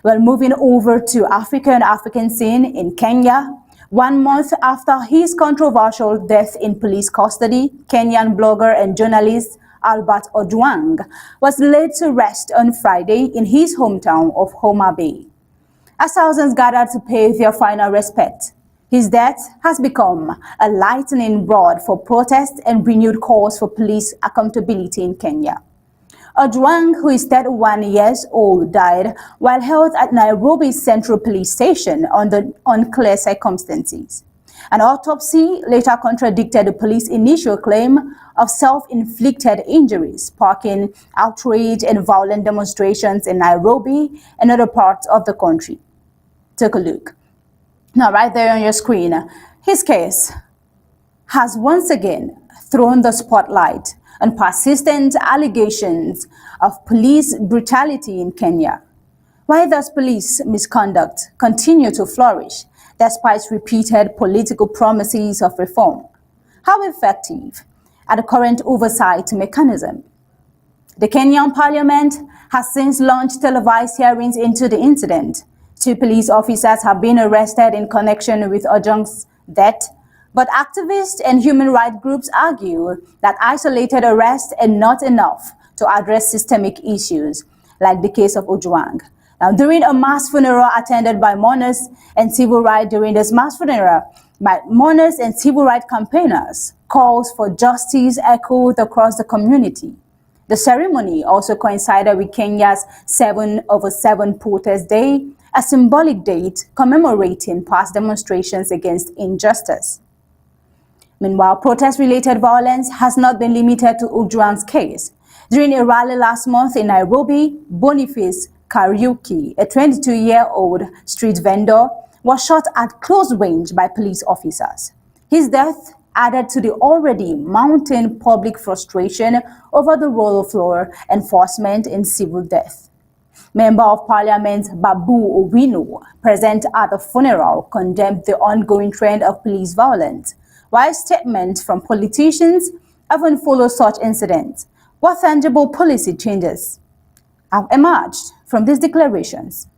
Well, moving over to African scene in Kenya, 1 month after his controversial death in police custody, Kenyan blogger and journalist Albert Ojwang was laid to rest on Friday in his hometown of Homa Bay. As thousands gathered to pay their final respect, his death has become a lightning rod for protest and renewed calls for police accountability in Kenya. Ojwang, who is 31 years old, died while held at Nairobi's Central Police Station under unclear circumstances. An autopsy later contradicted the police's initial claim of self-inflicted injuries, sparking outrage and violent demonstrations in Nairobi and other parts of the country. Take a look. Now, right there on your screen, his case has once again thrown the spotlight on persistent allegations of police brutality in Kenya. Why does police misconduct continue to flourish despite repeated political promises of reform? How effective are the current oversight mechanism? The Kenyan parliament has since launched televised hearings into the incident. 2 police officers have been arrested in connection with Ojwang's death, but activists and human rights groups argue that isolated arrests are not enough to address systemic issues, like the case of Ojwang. Now, during a mass funeral attended by mourners and civil rights campaigners, calls for justice echoed across the community. The ceremony also coincided with Kenya's 7/7 protest day, a symbolic date commemorating past demonstrations against injustice. Meanwhile, protest-related violence has not been limited to Ojwang's case. During a rally last month in Nairobi, Boniface Kariuki, a 22-year-old street vendor, was shot at close range by police officers. His death added to the already mounting public frustration over the role of law enforcement in civil death. Member of Parliament Babu Owino, present at the funeral, condemned the ongoing trend of police violence, while statements from politicians often follow such incidents. What tangible policy changes have emerged from these declarations?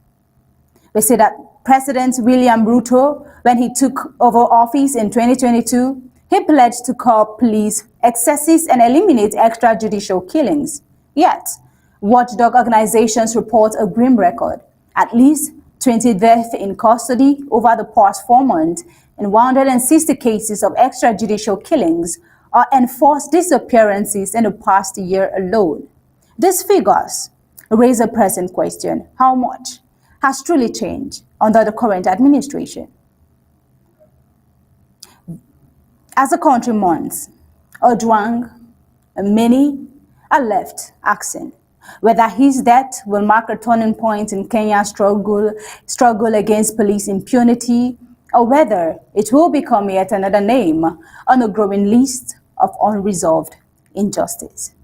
We see that President William Ruto, when he took over office in 2022, he pledged to curb police excesses and eliminate extrajudicial killings. Yet, watchdog organizations report a grim record. At least 20 deaths in custody over the past 4 months and 160 cases of extrajudicial killings or enforced disappearances in the past year alone. These figures raise a present question: how much has truly changed under the current administration? As the country mourns, Ojwang and many are left asking whether his death will mark a turning point in Kenya's struggle against police impunity, or whether it will become yet another name on a growing list of unresolved injustice.